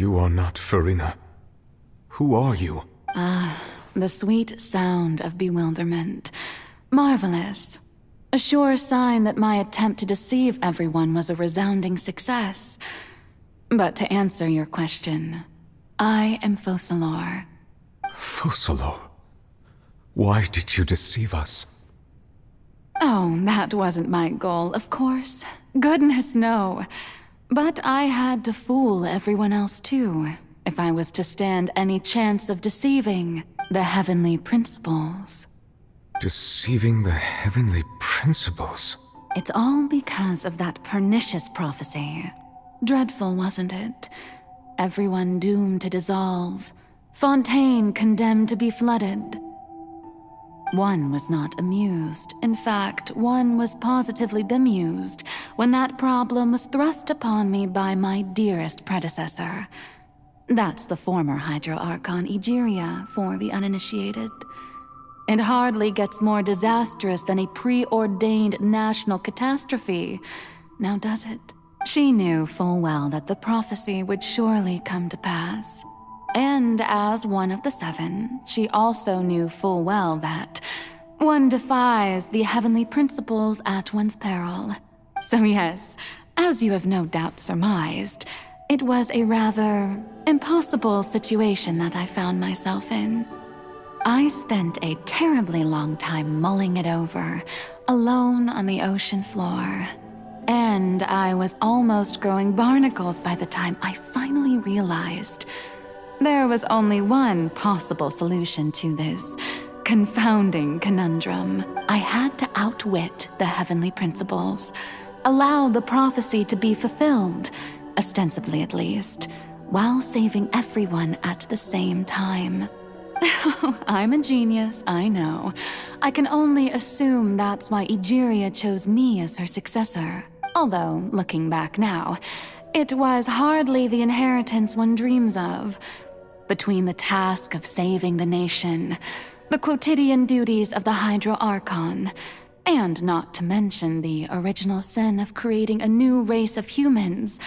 You are not Farina. Who are you? The sweet sound of bewilderment. Marvelous. A sure sign that my attempt to deceive everyone was a resounding success. But to answer your question, I am Focalor. Focalor? Why did you deceive us? Oh, that wasn't my goal, of course. Goodness, no. But I had to fool everyone else too, if I was to stand any chance of deceiving the heavenly principles. Deceiving the heavenly principles? It's all because of that pernicious prophecy. Dreadful, wasn't it? Everyone doomed to dissolve. Fontaine condemned to be flooded. One was not amused. In fact, one was positively bemused when that problem was thrust upon me by my dearest predecessor. That's the former Hydro Archon Egeria for the uninitiated. It hardly gets more disastrous than a preordained national catastrophe, now does it? She knew full well that the prophecy would surely come to pass. And as one of the seven, she also knew full well that one defies the heavenly principles at one's peril. So yes, as you have no doubt surmised, it was a rather impossible situation that I found myself in. I spent a terribly long time mulling it over, alone on the ocean floor. And I was almost growing barnacles by the time I finally realized there was only one possible solution to this confounding conundrum. I had to outwit the heavenly principles, allow the prophecy to be fulfilled, ostensibly at least, while saving everyone at the same time. I'm a genius, I know. I can only assume that's why Egeria chose me as her successor. Although, looking back now, it was hardly the inheritance one dreams of. Between the task of saving the nation, the quotidian duties of the Hydro Archon, and not to mention the original sin of creating a new race of humans,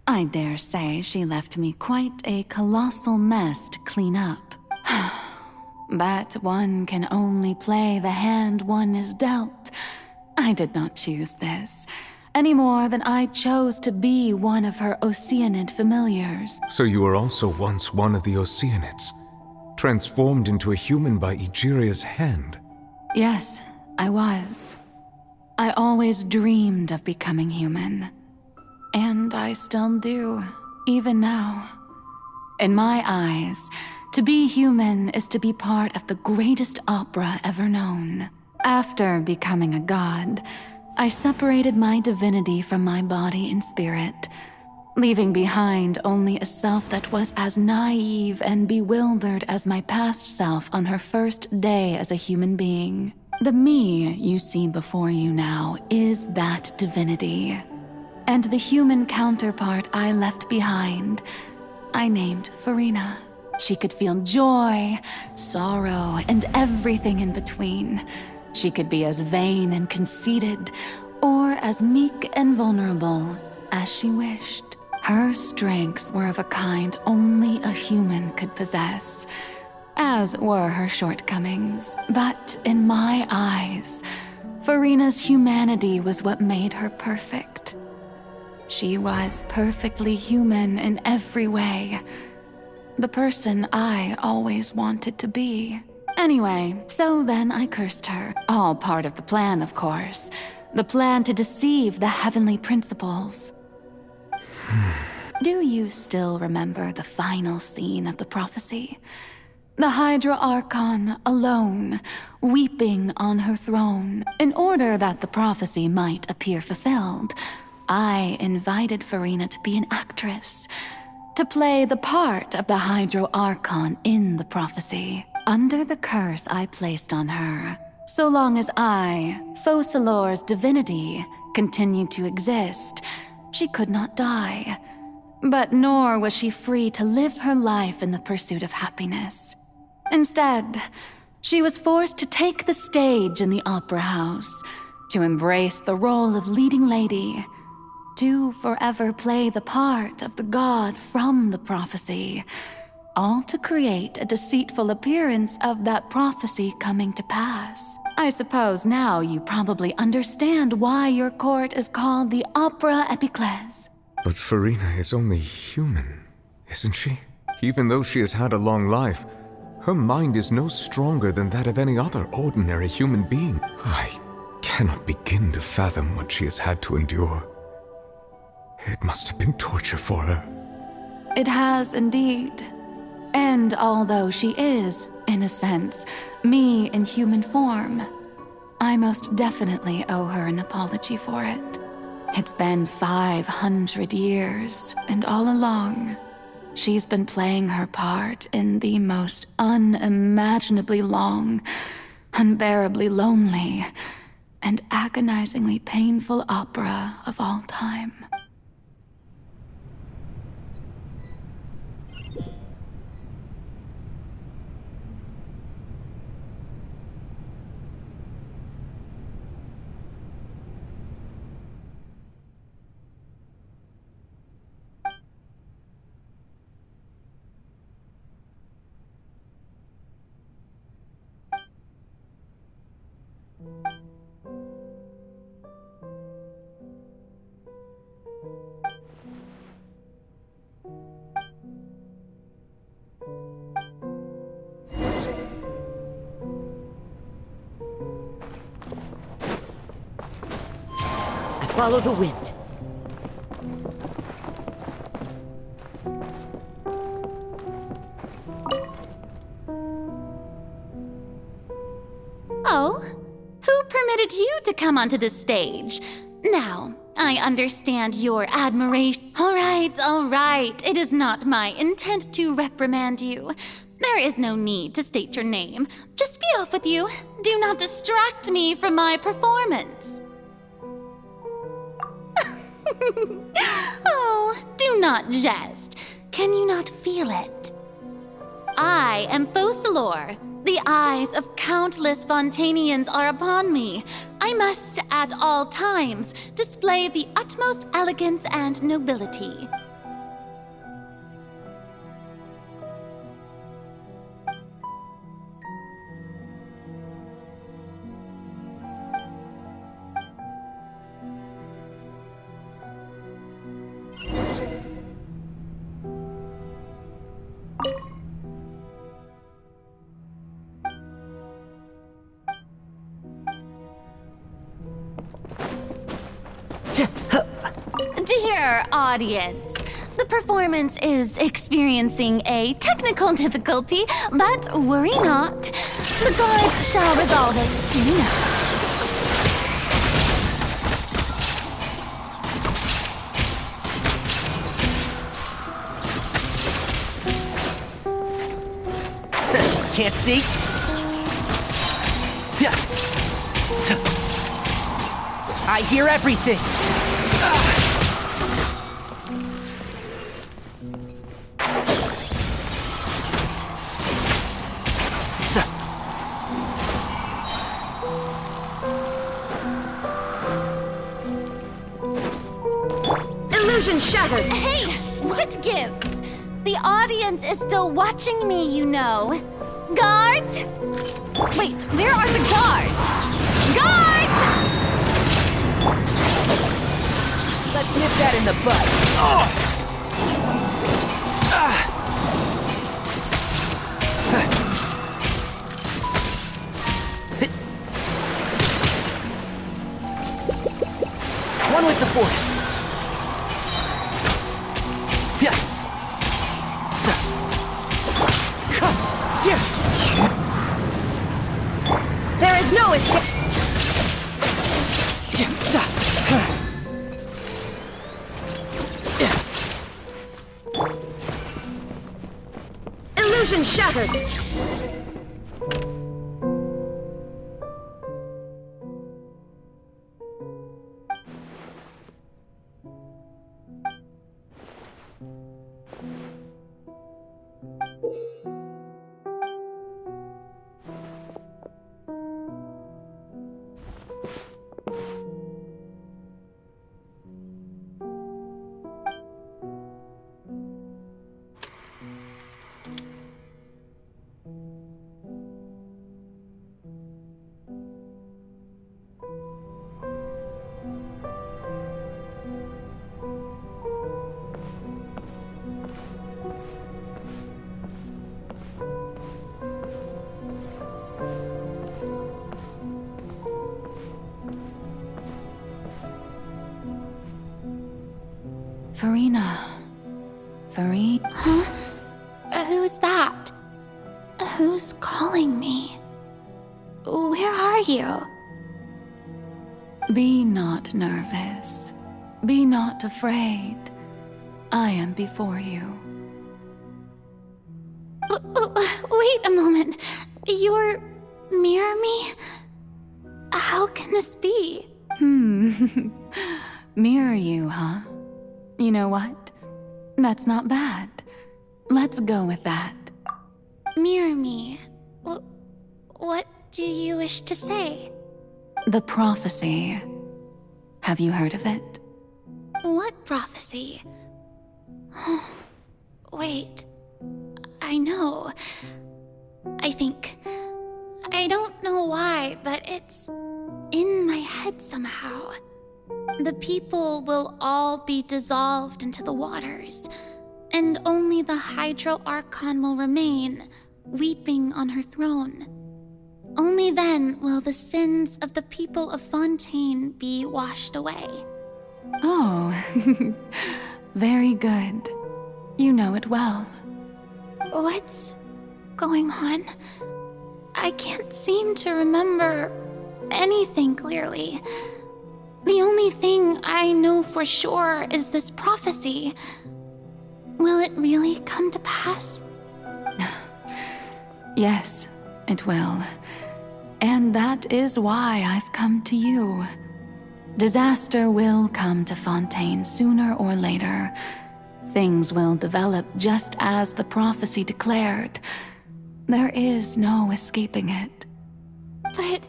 I dare say she left me quite a colossal mess to clean up. But one can only play the hand one is dealt. I did not choose this, any more than I chose to be one of her Oceanid familiars. So you were also once one of the Oceanids, transformed into a human by Egeria's hand? Yes, I was. I always dreamed of becoming human. And I still do, even now. In my eyes, to be human is to be part of the greatest opera ever known. After becoming a god, I separated my divinity from my body and spirit, leaving behind only a self that was as naive and bewildered as my past self on her first day as a human being. The me you see before you now is that divinity. And the human counterpart I left behind, I named Farina. She could feel joy, sorrow, and everything in between. She could be as vain and conceited, or as meek and vulnerable as she wished. Her strengths were of a kind only a human could possess, as were her shortcomings. But in my eyes, Farina's humanity was what made her perfect. She was perfectly human in every way. The person I always wanted to be. Anyway, so then I cursed her. All part of the plan, of course. The plan to deceive the heavenly principles. Do you still remember the final scene of the prophecy? The Hydra Archon alone, weeping on her throne. In order that the prophecy might appear fulfilled, I invited Farina to be an actress, to play the part of the Hydro Archon in the prophecy. Under the curse I placed on her, so long as I, Focalor's divinity, continued to exist, she could not die. But nor was she free to live her life in the pursuit of happiness. Instead, she was forced to take the stage in the opera house, to embrace the role of leading lady, to forever play the part of the god from the prophecy, all to create a deceitful appearance of that prophecy coming to pass. I suppose now you probably understand why your court is called the Opera Epiclese. But Farina is only human, isn't she? Even though she has had a long life, her mind is no stronger than that of any other ordinary human being. I cannot begin to fathom what she has had to endure. It must have been torture for her. It has indeed. And although she is, in a sense, me in human form, I most definitely owe her an apology for it. It's been 500 years, and all along, she's been playing her part in the most unimaginably long, unbearably lonely, and agonizingly painful opera of all time. Follow the wind. Oh? Who permitted you to come onto the stage? Now, I understand your admiration. All right. It is not my intent to reprimand you. There is no need to state your name. Just be off with you. Do not distract me from my performance. Oh, do not jest. Can you not feel it? I am Focalor. The eyes of countless Fontainians are upon me. I must, at all times, display the utmost elegance and nobility. Dear audience, the performance is experiencing a technical difficulty, but worry not. The guards shall resolve it soon enough. Can't see? Yeah. I hear everything. Illusion shattered! Hey, what gives? The audience is still watching me, you know. Guards? Wait, where are the guards? Guards! Let's nip that in the bud. Oh! One with the force. Yeah. So. Come. There is no escape! Illusion shattered! Farina. Huh? Who's that? Who's calling me? Where are you? Be not nervous. Be not afraid. I am before you. Wait a moment. You're near me? How can this be? Mirror you, huh? You know what? That's not bad. Let's go with that. Mirror me? What do you wish to say? The prophecy. Have you heard of it? What prophecy? Wait. I know. I think. I don't know why, but it's in my head somehow. The people will all be dissolved into the waters, and only the Hydro Archon will remain, weeping on her throne. Only then will the sins of the people of Fontaine be washed away. Oh, very good. You know it well. What's going on? I can't seem to remember anything clearly. The only thing I know for sure is this prophecy. Will it really come to pass? Yes, it will. And that is why I've come to you. Disaster will come to Fontaine sooner or later. Things will develop just as the prophecy declared. There is no escaping it. But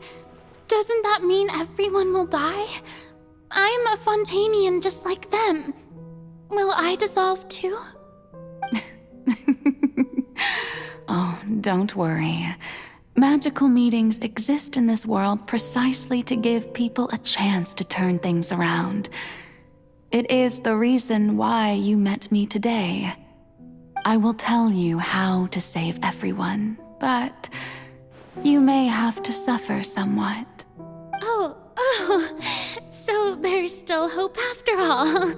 doesn't that mean everyone will die? I'm a Fontainian just like them. Will I dissolve too? Oh, don't worry. Magical meetings exist in this world precisely to give people a chance to turn things around. It is the reason why you met me today. I will tell you how to save everyone, but you may have to suffer somewhat. Oh, so there's still hope after all.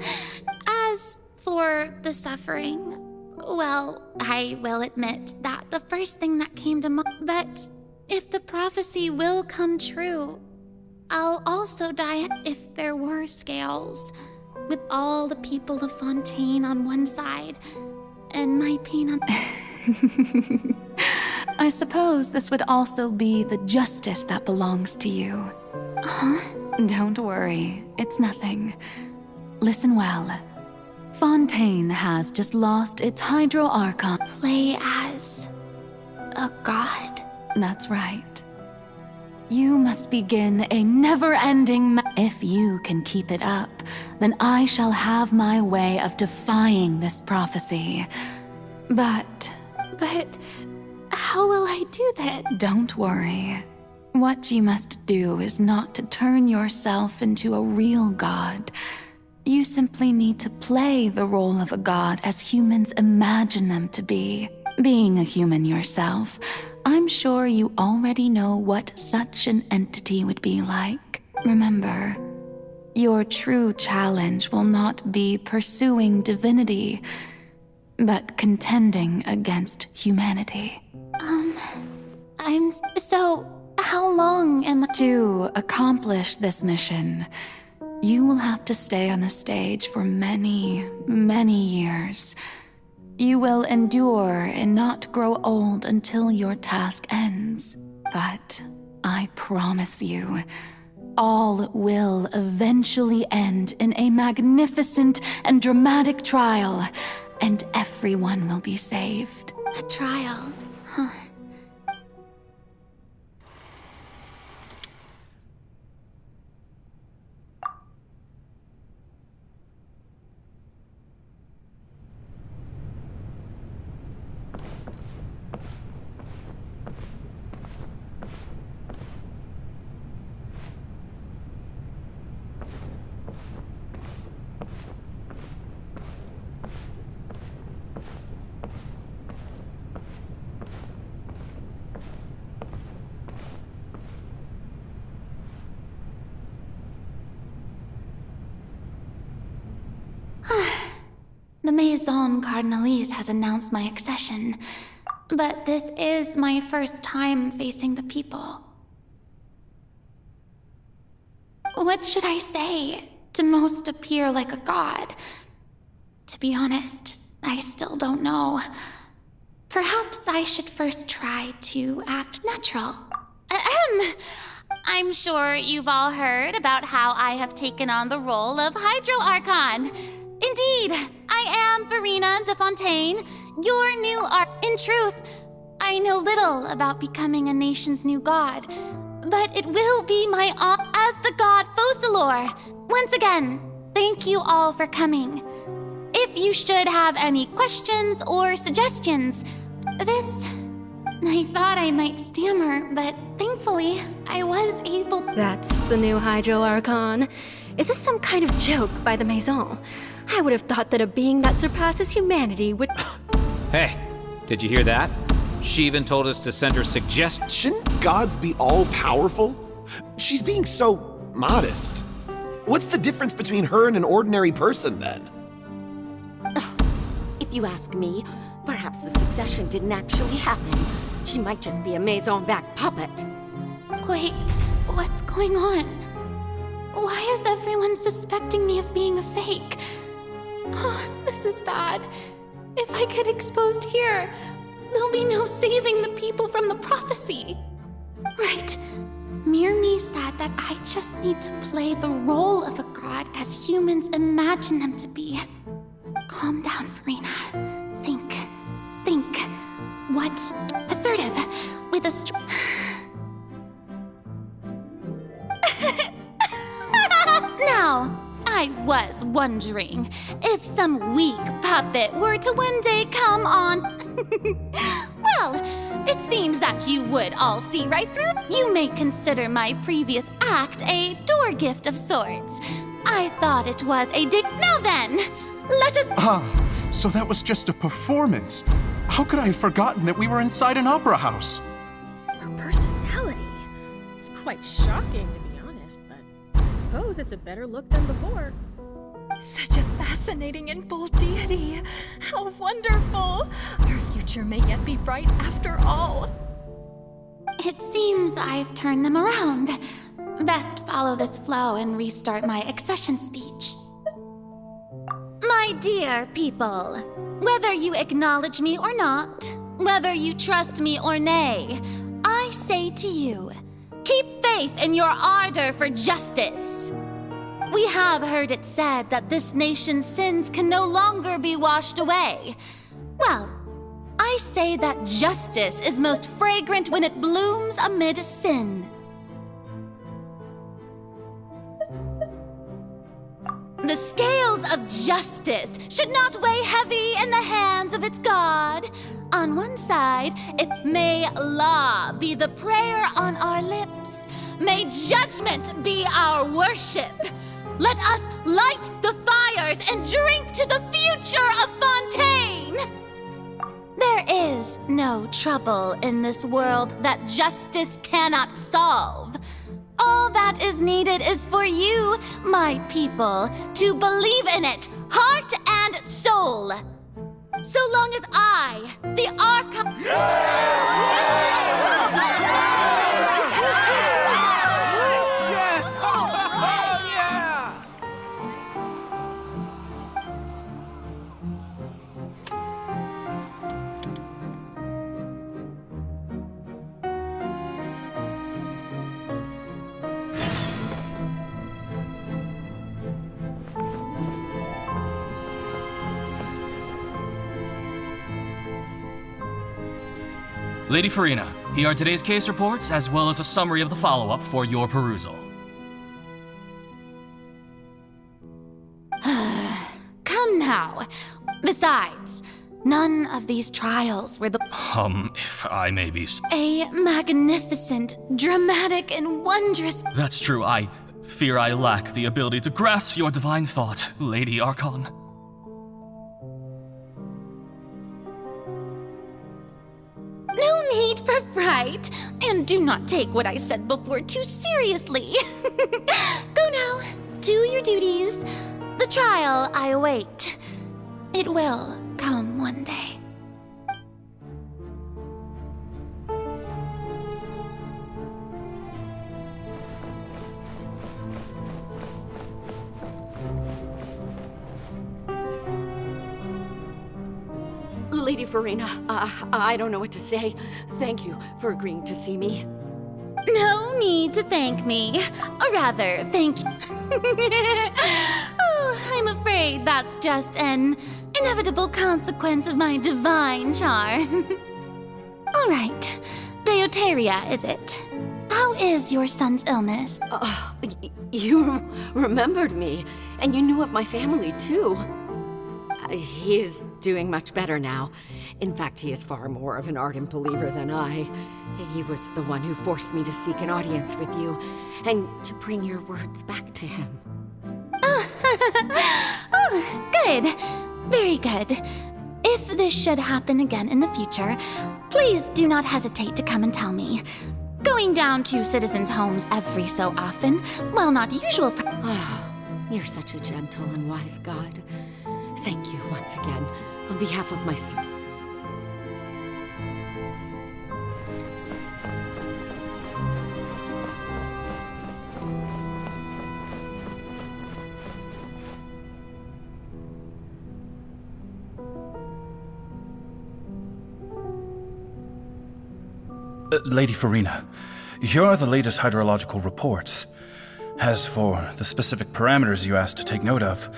As for the suffering, well, I will admit that the first thing that came to mind, but if the prophecy will come true, I'll also die if there were scales, with all the people of Fontaine on one side, and my pain on... I suppose this would also be the justice that belongs to you. Huh? Don't worry, it's nothing. Listen well. Fontaine has just lost its Hydro Archon. Play as a god? That's right. You must begin a never-ending if you can keep it up, then I shall have my way of defying this prophecy. But how will I do that? Don't worry. What you must do is not to turn yourself into a real god. You simply need to play the role of a god as humans imagine them to be. Being a human yourself, I'm sure you already know what such an entity would be like. Remember, your true challenge will not be pursuing divinity, but contending against humanity. So, how long am I... To accomplish this mission, you will have to stay on the stage for many, many years. You will endure and not grow old until your task ends. But I promise you, all will eventually end in a magnificent and dramatic trial, and everyone will be saved. A trial, huh? The Maison Cardinalise has announced my accession, but this is my first time facing the people. What should I say to most appear like a god? To be honest, I still don't know. Perhaps I should first try to act natural. Ahem! I'm sure you've all heard about how I have taken on the role of Hydro Archon. Indeed, I am Farina de Fontaine, your new In truth, I know little about becoming a nation's new god, but it will be my honor as the god Focalor. Once again, thank you all for coming. If you should have any questions or suggestions, I thought I might stammer, but thankfully, I was able. That's the new Hydro Archon. Is this some kind of joke by the Maison? I would have thought that a being that surpasses humanity would... Hey, did you hear that? She even told us to send her suggestions. Shouldn't gods be all-powerful? She's being so modest. What's the difference between her and an ordinary person, then? If you ask me, perhaps the succession didn't actually happen. She might just be a Maison back puppet. Wait, what's going on? Why is everyone suspecting me of being a fake? Oh, this is bad. If I get exposed here, there'll be no saving the people from the prophecy. Right. Mirmi said that I just need to play the role of a god as humans imagine them to be. Calm down, Farina. Think. What? Assertive. With a Now, I was wondering if some weak puppet were to one day come on. Well, it seems that you would all see right through. You may consider my previous act a door gift of sorts. I thought it was a Now then, let us. So that was just a performance. How could I have forgotten that we were inside an opera house? Her personality. It's quite shocking, to be honest, but I suppose it's a better look than before. Such a fascinating and bold deity. How wonderful! Our future may yet be bright after all. It seems I've turned them around. Best follow this flow and restart my accession speech. My dear people, whether you acknowledge me or not, whether you trust me or nay, I say to you, keep faith in your ardor for justice. We have heard it said that this nation's sins can no longer be washed away. Well, I say that justice is most fragrant when it blooms amid sin. The scales of justice should not weigh heavy in the hands of its God. On one side, it may law be the prayer on our lips. May judgment be our worship. Let us light the fires and drink to the future of Fontaine. There is no trouble in this world that justice cannot solve. All that is needed is for you, my people, to believe in it, heart and soul. So long as I, the Archon... Lady Farina, here are today's case reports, as well as a summary of the follow-up for your perusal. Come now. Besides, none of these trials were If I may be... A magnificent, dramatic, and wondrous... That's true, I fear I lack the ability to grasp your divine thought, Lady Archon. No need for fright, and do not take what I said before too seriously. Go now, do your duties. The trial I await. It will come one day. Lady Farina, I don't know what to say. Thank you for agreeing to see me. No need to thank me. Or rather, thank you. Oh, I'm afraid that's just an inevitable consequence of my divine charm. All right. Deoteria, is it? How is your son's illness? You remembered me, and you knew of my family, too. He is doing much better now. In fact, he is far more of an ardent believer than I. He was the one who forced me to seek an audience with you, and to bring your words back to him. Oh, good. Very good. If this should happen again in the future, please do not hesitate to come and tell me. Going down to citizens' homes every so often, while not usual. You're such a gentle and wise god. Thank you once again, on behalf of my son. Lady Farina, here are the latest hydrological reports. As for the specific parameters you asked to take note of,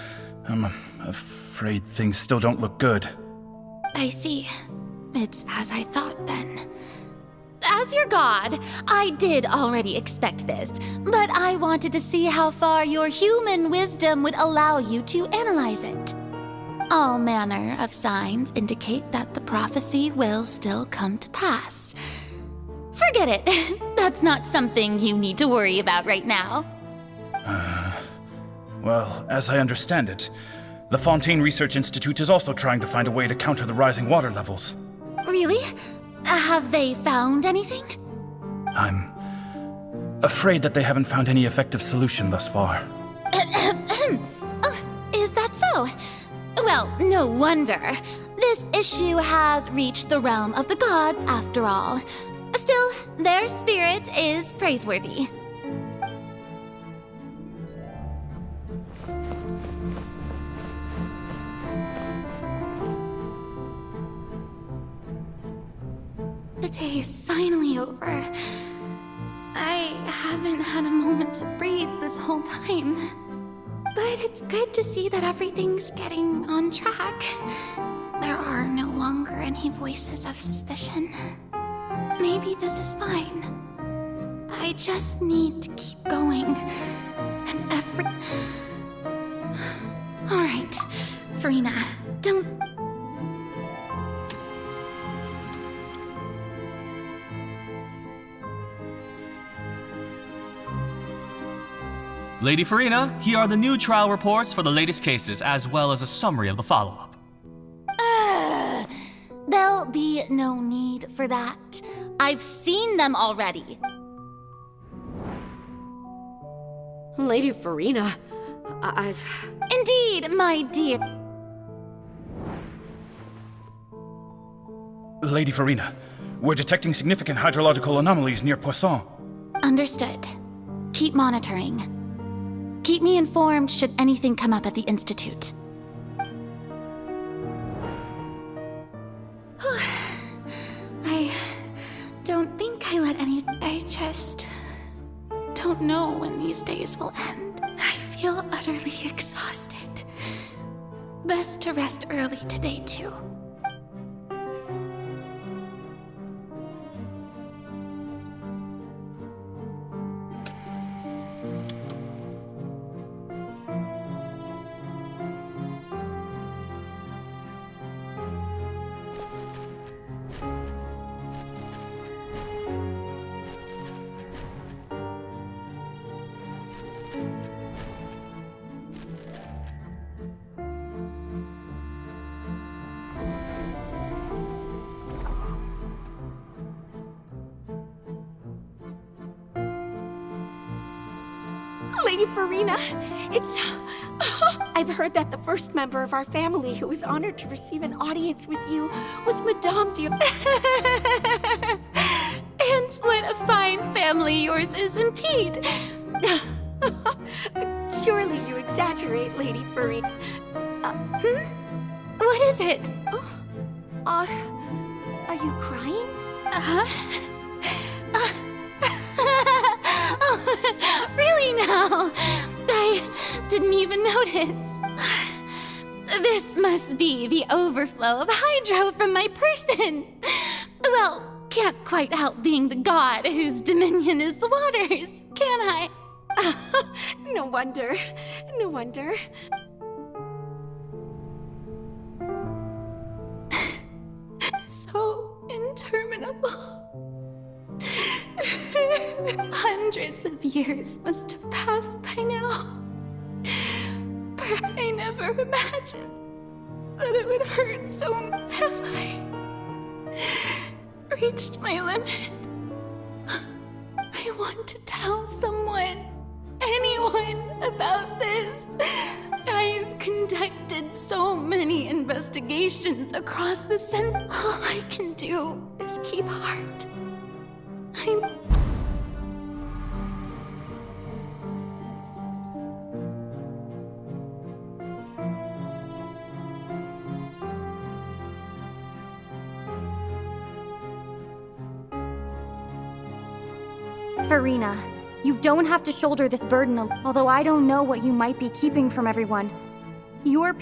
I'm afraid things still don't look good. I see. It's as I thought then. As your god, I did already expect this, but I wanted to see how far your human wisdom would allow you to analyze it. All manner of signs indicate that the prophecy will still come to pass. Forget it. That's not something you need to worry about right now. Well, as I understand it, the Fontaine Research Institute is also trying to find a way to counter the rising water levels. Really? Have they found anything? I'm afraid that they haven't found any effective solution thus far. Oh, is that so? Well, no wonder. This issue has reached the realm of the gods, after all. Still, their spirit is praiseworthy. The day is finally over. I haven't had a moment to breathe this whole time. But it's good to see that everything's getting on track. There are no longer any voices of suspicion. Maybe this is fine. I just need to keep going. And Alright, Farina, don't... Lady Farina, here are the new trial reports for the latest cases, as well as a summary of the follow-up. There'll be no need for that. I've seen them already. Lady Farina, I've... Indeed, my dear. Lady Farina, we're detecting significant hydrological anomalies near Poisson. Understood. Keep monitoring. Keep me informed should anything come up at the Institute. I don't think I let any... I just don't know when these days will end. I feel utterly exhausted. Best to rest early today, too. Lady Farina, it's... I've heard that the first member of our family who was honored to receive an audience with you was Madame de... And what a fine family yours is indeed. Surely you exaggerate, Lady Farina. What is it? Are you crying? Really now? I didn't even notice. This must be the overflow of hydro from my person. Well, can't quite help being the god whose dominion is the waters, can I? No wonder. No wonder. So interminable. Hundreds of years must have passed by now. I never imagined that it would hurt so much. Have I reached my limit? I want to tell someone, anyone, about this. I've conducted so many investigations across the center. All I can do is keep heart. Farina, you don't have to shoulder this burden, although I don't know what you might be keeping from everyone. Your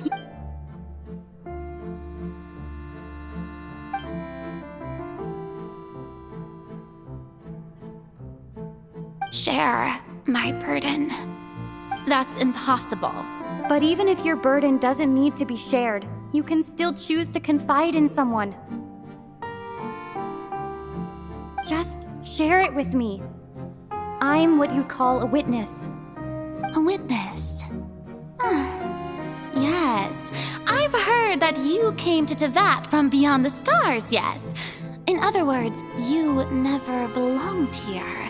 Share my burden. That's impossible. But even if your burden doesn't need to be shared, you can still choose to confide in someone. Just share it with me. I'm what you'd call a witness. A witness? Yes. I've heard that you came to Tevat from beyond the stars, yes. In other words, you never belonged here.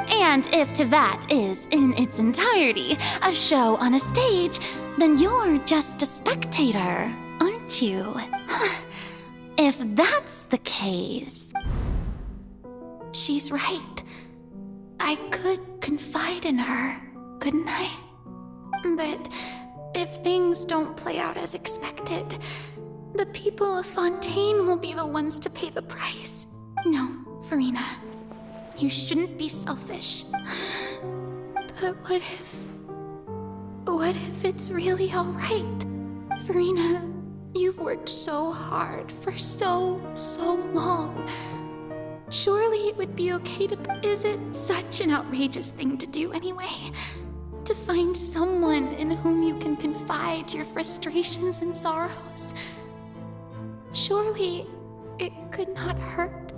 And if Tevat is, in its entirety, a show on a stage, then you're just a spectator, aren't you? If that's the case... She's right. I could confide in her, couldn't I? But if things don't play out as expected, the people of Fontaine will be the ones to pay the price. No, Farina. You shouldn't be selfish. But what if it's really all right? Farina, you've worked so hard for so long. Surely it would be okay to... Is it such an outrageous thing to do anyway? To find someone in whom you can confide your frustrations and sorrows? Surely it could not hurt.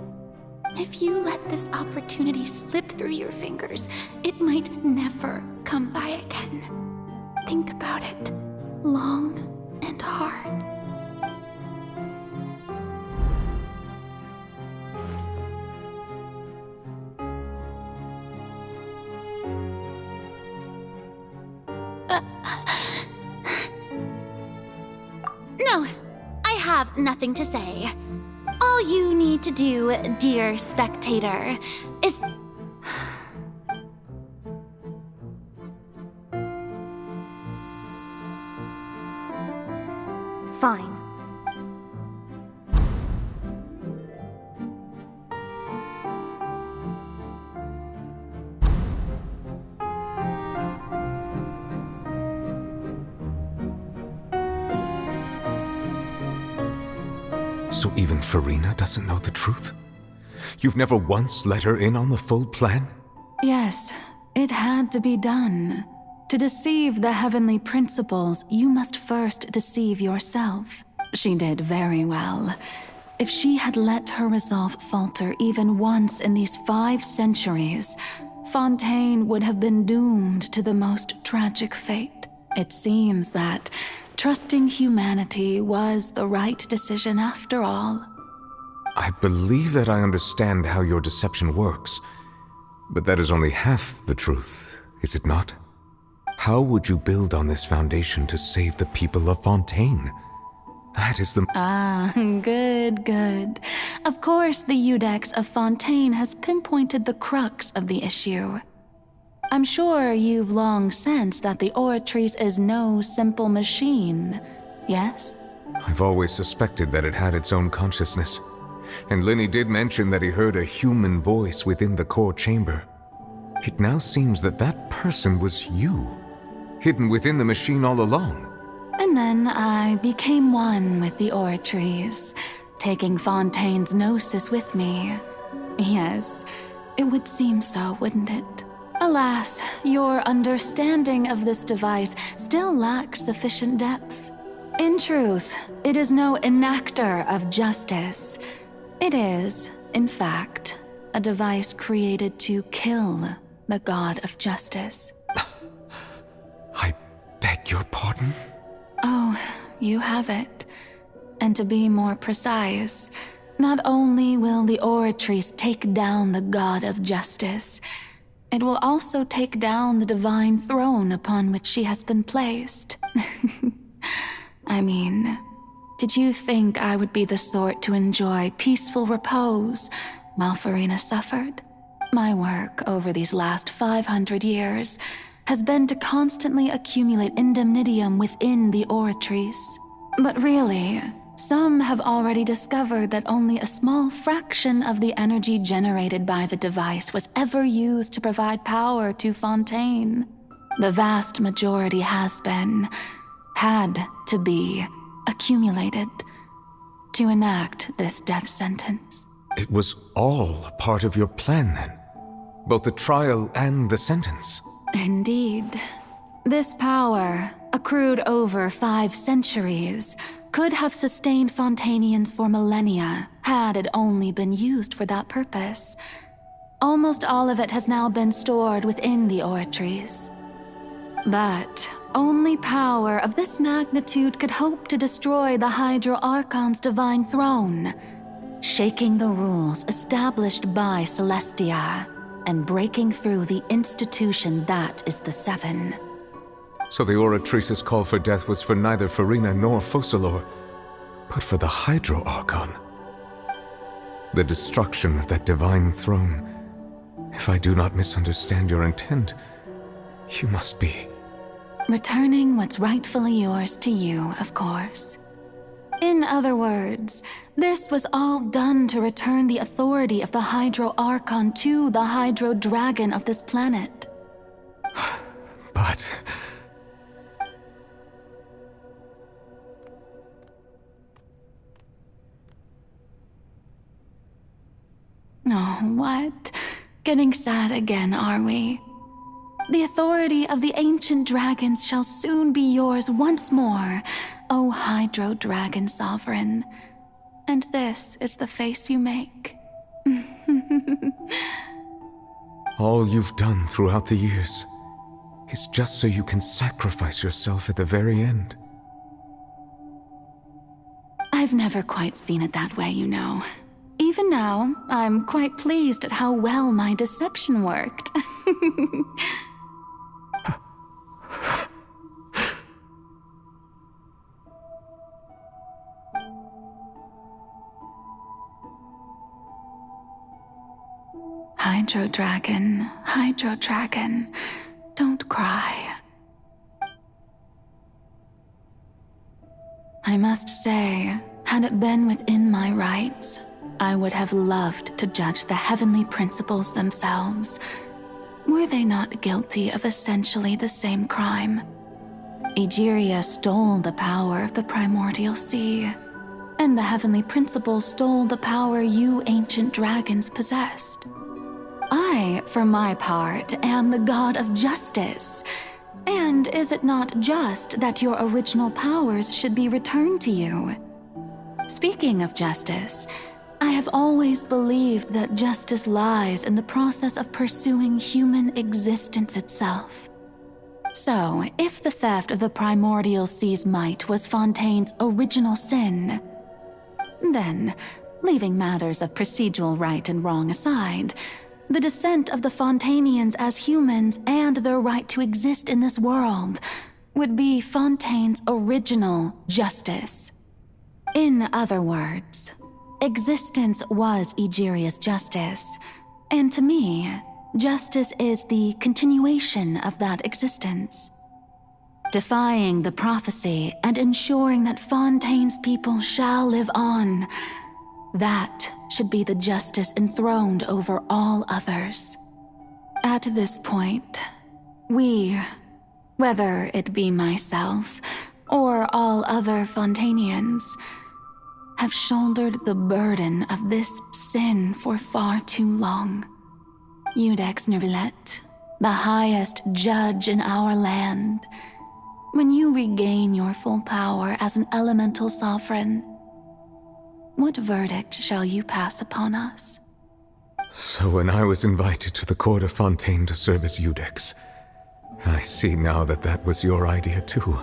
If you let this opportunity slip through your fingers, it might never come by again. Think about it long and hard. No, I have nothing to say. All you need to do, dear spectator, is... Fine. So even Farina doesn't know the truth? You've never once let her in on the full plan? Yes, it had to be done. To deceive the heavenly principles, you must first deceive yourself. She did very well. If she had let her resolve falter even once in these 5 centuries, Fontaine would have been doomed to the most tragic fate. It seems that trusting humanity was the right decision after all. I believe that I understand how your deception works, but that is only half the truth, is it not? How would you build on this foundation to save the people of Fontaine? That is the... Ah, good. Of course, the Iudex of Fontaine has pinpointed the crux of the issue. I'm sure you've long sensed that the Oratrice is no simple machine, yes? I've always suspected that it had its own consciousness. And Lenny did mention that he heard a human voice within the core chamber. It now seems that that person was you, hidden within the machine all along. And then I became one with the Oratrice, taking Fontaine's gnosis with me. Yes, it would seem so, wouldn't it? Alas, your understanding of this device still lacks sufficient depth. In truth, it is no enactor of justice. It is, in fact, a device created to kill the god of justice. I beg your pardon? Oh, you have it. And to be more precise, not only will the Oratrice take down the god of justice, it will also take down the divine throne upon which she has been placed. I mean, did you think I would be the sort to enjoy peaceful repose while Furina suffered? My work over these last 500 years has been to constantly accumulate indemnitium within the Oratrice. But really, some have already discovered that only a small fraction of the energy generated by the device was ever used to provide power to Fontaine. The vast majority had to be, accumulated to enact this death sentence. It was all a part of your plan then? Both the trial and the sentence? Indeed. This power, accrued over 5 centuries, could have sustained Fontainians for millennia had it only been used for that purpose. Almost all of it has now been stored within the Oratrice. But only power of this magnitude could hope to destroy the Hydro Archon's divine throne, shaking the rules established by Celestia and breaking through the institution that is the Seven. So the Oratrice's call for death was for neither Furina nor Focalor, but for the Hydro Archon. The destruction of that divine throne. If I do not misunderstand your intent, you must be... returning what's rightfully yours to you, of course. In other words, this was all done to return the authority of the Hydro Archon to the Hydro Dragon of this planet. But... Oh, what? Getting sad again, are we? The authority of the ancient dragons shall soon be yours once more, O Hydro Dragon Sovereign. And this is the face you make. all you've done throughout the years is just so you can sacrifice yourself at the very end. I've never quite seen it that way, you know. Even now, I'm quite pleased at how well my deception worked. Hydro Dragon, don't cry. I must say, had it been within my rights, I would have loved to judge the heavenly principles themselves. Were they not guilty of essentially the same crime? Egeria stole the power of the primordial sea, and the heavenly principles stole the power you ancient dragons possessed. I, for my part, am the god of justice. And is it not just that your original powers should be returned to you? Speaking of justice, I have always believed that justice lies in the process of pursuing human existence itself. So, if the theft of the primordial sea's might was Fontaine's original sin, then, leaving matters of procedural right and wrong aside, The descent of the Fontainians as humans and their right to exist in this world would be Fontaine's original justice. In other words, existence was Egeria's justice, and to me, justice is the continuation of that existence. Defying the prophecy and ensuring that Fontaine's people shall live on, that should be the justice enthroned over all others. At this point, we, whether it be myself or all other Fontainians, have shouldered the burden of this sin for far too long. Iudex Neuvillette, the highest judge in our land, when you regain your full power as an elemental sovereign, what verdict shall you pass upon us? So when I was invited to the court of Fontaine to serve as Iudex, I see now that that was your idea too.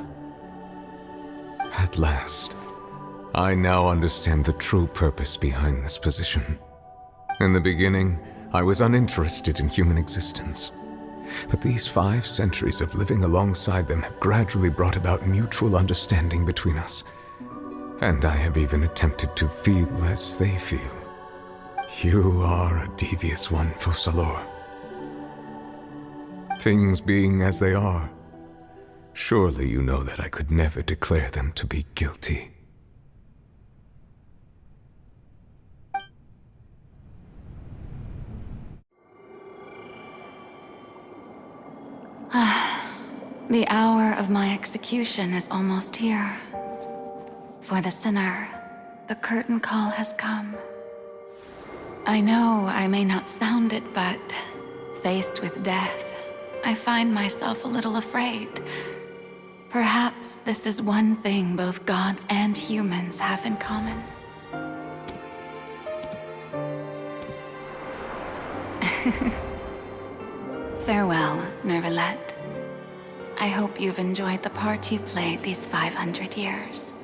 At last, I now understand the true purpose behind this position. In the beginning, I was uninterested in human existence. But these 5 centuries of living alongside them have gradually brought about mutual understanding between us. And I have even attempted to feel as they feel. You are a devious one, Focalors. Things being as they are, surely you know that I could never declare them to be guilty. The hour of my execution is almost here. For the sinner, the curtain call has come. I know I may not sound it, but faced with death, I find myself a little afraid. Perhaps this is one thing both gods and humans have in common. Farewell, Neuvillette. I hope you've enjoyed the part you played these 500 years.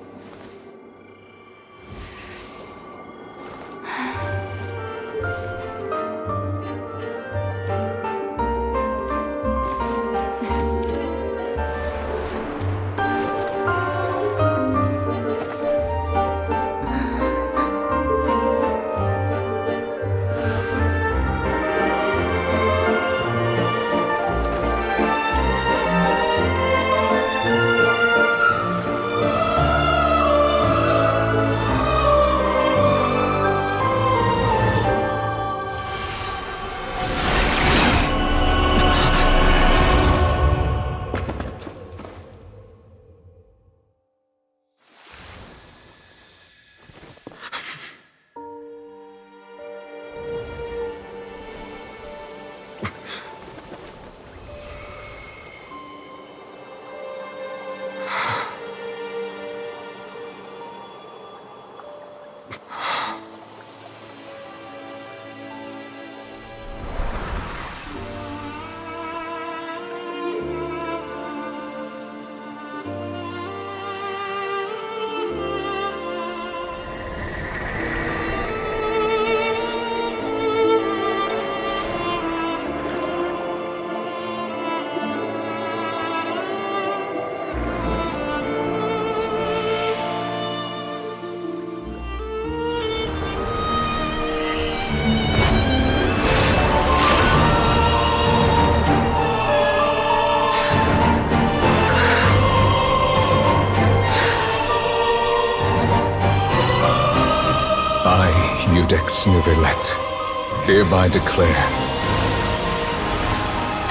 Iudex Neuvillette, hereby declare,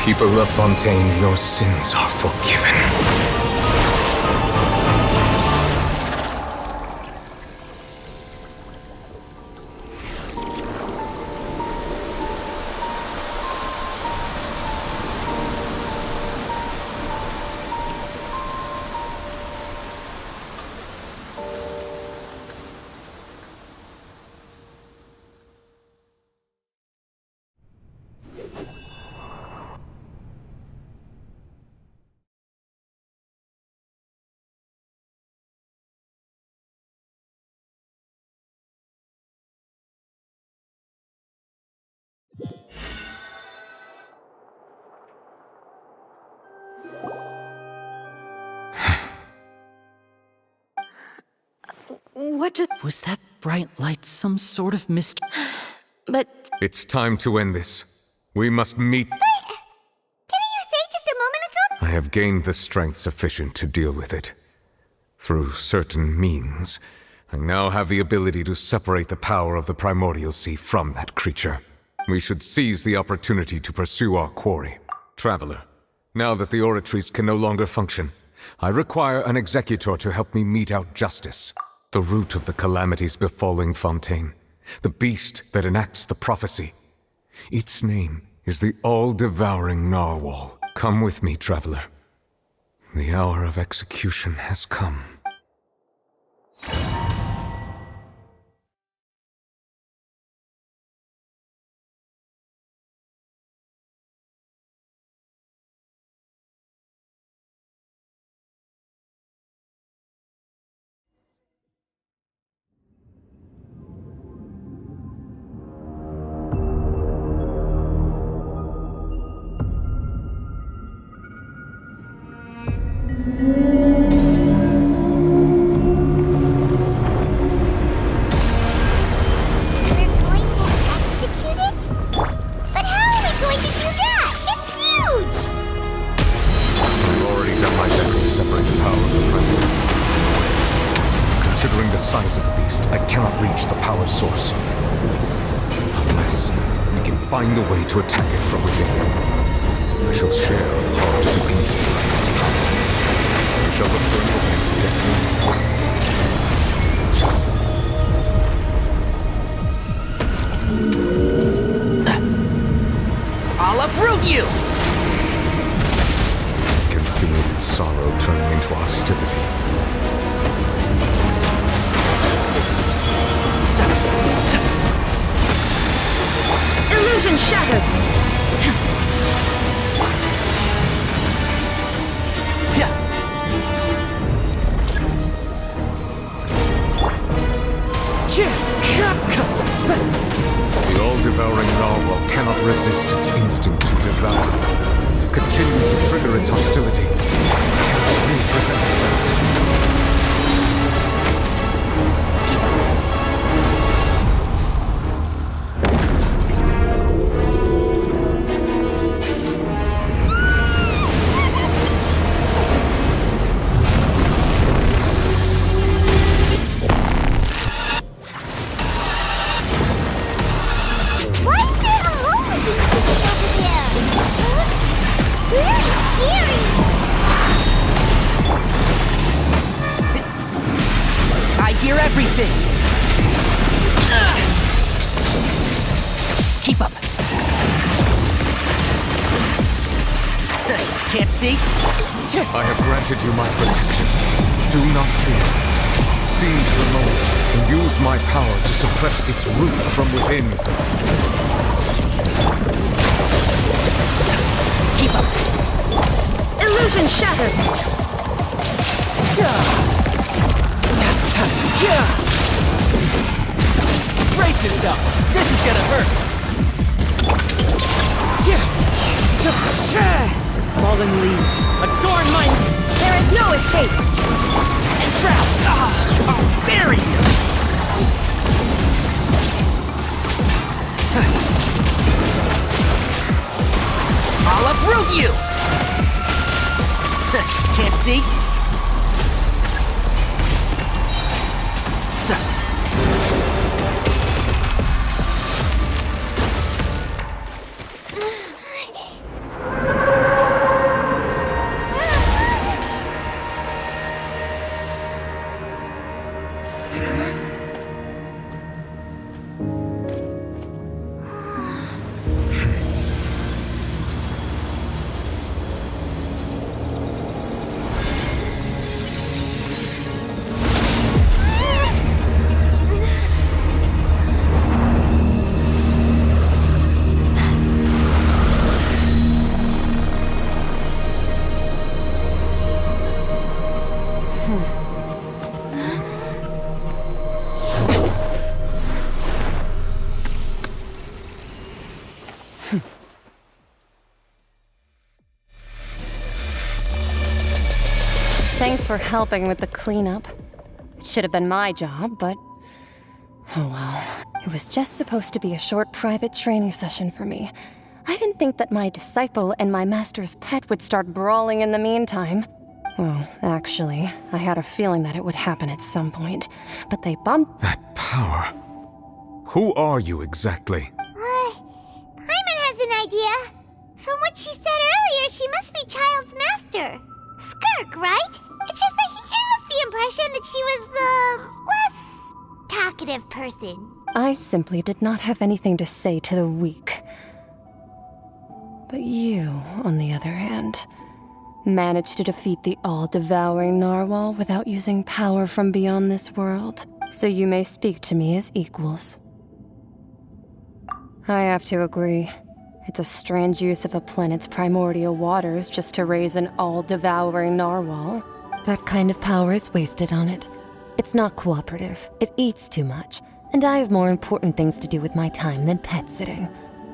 people of Fontaine, your sins are forgiven. What just... Was that bright light some sort of mist? But... It's time to end this. We must meet... Didn't you say just a moment ago? I have gained the strength sufficient to deal with it. Through certain means, I now have the ability to separate the power of the Primordial Sea from that creature. We should seize the opportunity to pursue our quarry. Traveler, now that the oratories can no longer function, I require an executor to help me mete out justice. The root of the calamities befalling Fontaine. The beast that enacts the prophecy. Its name is the all-devouring narwhal. Come with me, traveler. The hour of execution has come. Find a way to attack it from within. I shall share a part of the ancient power. We shall look for an opening I'll uproot you! I can feel its sorrow turning into hostility. Illusion shattered! The all-devouring narwhal cannot resist its instinct to devour. Continue to trigger its hostility. It cannot represent itself. Keep up. Can't see? I have granted you my protection. Do not fear. Seize the moment and use my power to suppress its root from within. Keep up. Illusion shattered. Brace yourself. This is gonna hurt. Fallen leaves, adorn my... There is no escape! Entrap! I'll bury you! I'll uproot you! Can't see? Thanks for helping with the cleanup. It should have been my job, but... oh well. It was just supposed to be a short private training session for me. I didn't think that my disciple and my master's pet would start brawling in the meantime. Well, actually, I had a feeling that it would happen at some point, but they bumped... That power. Who are you exactly? Paimon has an idea. From what she said earlier, she must be Child's master. Skirk, right? It's just that he gave us the impression that she was the less talkative person. I simply did not have anything to say to the weak. But you, on the other hand, managed to defeat the all-devouring narwhal without using power from beyond this world, so you may speak to me as equals. I have to agree. It's a strange use of a planet's primordial waters just to raise an all-devouring narwhal. That kind of power is wasted on it. It's not cooperative, it eats too much, and I have more important things to do with my time than pet sitting.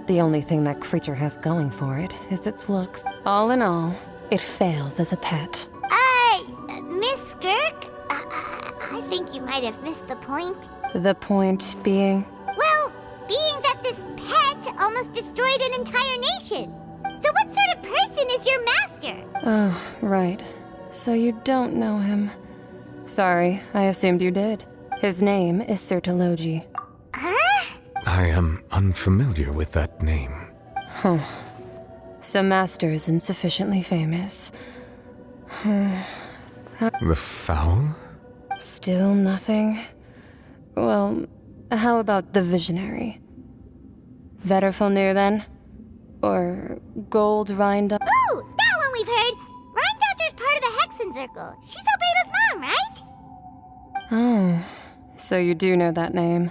The only thing that creature has going for it is its looks. All in all, it fails as a pet. Miss Skirk? I think you might have missed the point. The point being? Well, being that this pet almost destroyed an entire nation. So what sort of person is your master? Oh, right. So you don't know him. Sorry, I assumed you did. His name is Sertologi. I am unfamiliar with that name. Huh. So Master isn't sufficiently famous. The Foul? Still nothing? Well, how about the Visionary? Vetterfalnir then? Or Gold Rheinda? Ooh, that one we've heard! Rheindotter's part of the Hexen Circle. She's Albedo's mom, right? Oh, so you do know that name.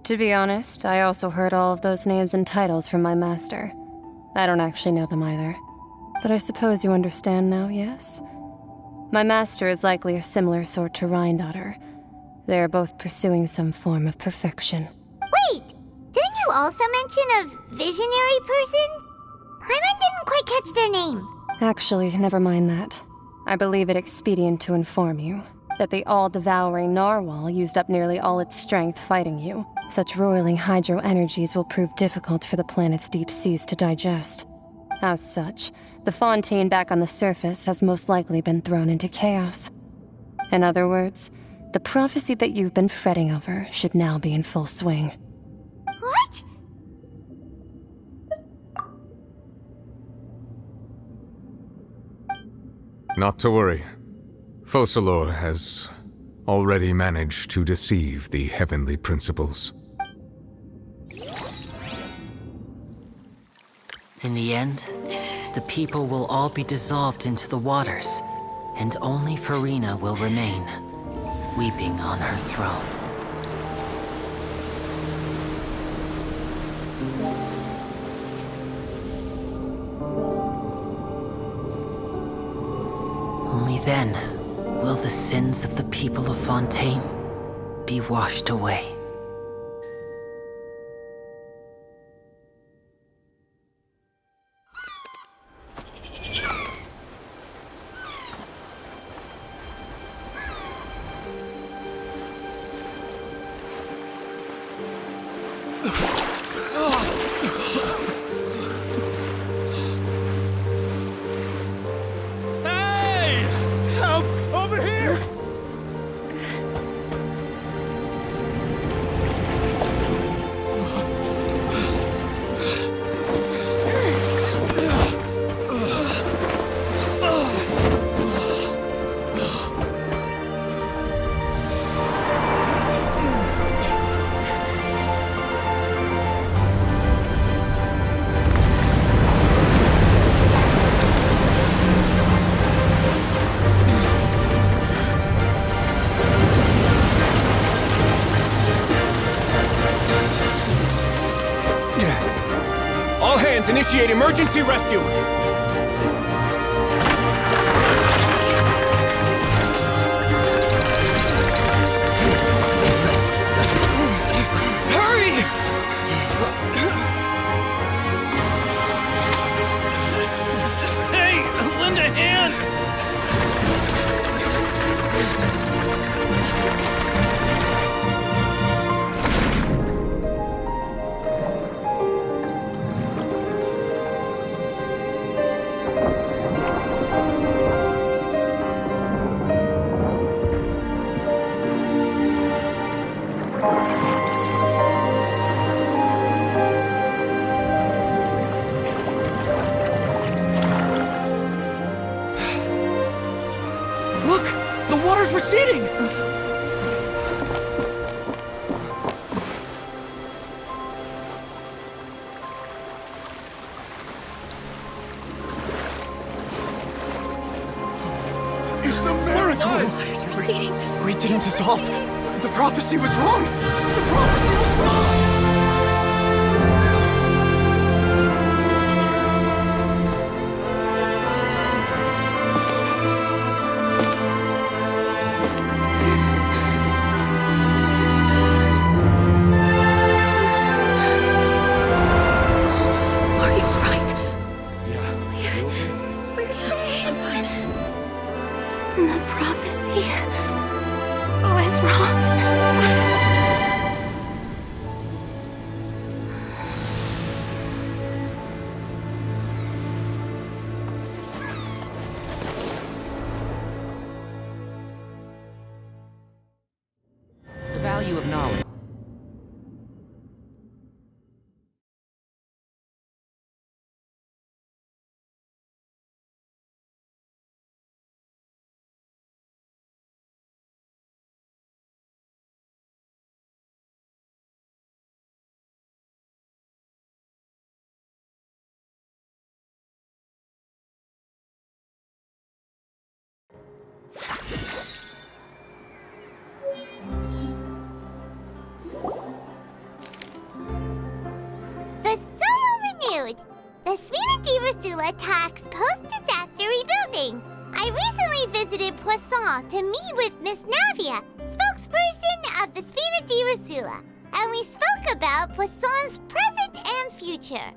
To be honest, I also heard all of those names and titles from my master. I don't actually know them either. But I suppose you understand now, yes? My master is likely a similar sort to Rheindotter. They are both pursuing some form of perfection. Wait! Didn't you also mention a visionary person? Paimon didn't quite catch their name. Actually, never mind that. I believe it expedient to inform you that the all-devouring narwhal used up nearly all its strength fighting you. Such roiling hydro energies will prove difficult for the planet's deep seas to digest. As such, the Fontaine back on the surface has most likely been thrown into chaos. In other words, the prophecy that you've been fretting over should now be in full swing. What? Not to worry. Focalor has already managed to deceive the heavenly principles. In the end, the people will all be dissolved into the waters, and only Farina will remain, weeping on her throne. Only then will the sins of the people of Fontaine be washed away. All hands, initiate emergency rescue! Hurry! Hey, lend a hand! The water's receding! It's a miracle! The water's receding. We didn't dissolve. The prophecy was wrong. The prophecy was wrong. Are you alright? Yeah. We're safe. The prophecy was wrong. The value of knowledge. The Soil renewed! The Suite de Rasula attacks post-disaster rebuilding. I recently visited Poisson to meet with Miss Navia, spokesperson of the Suite de Rasula, and we spoke about Poisson's present and future.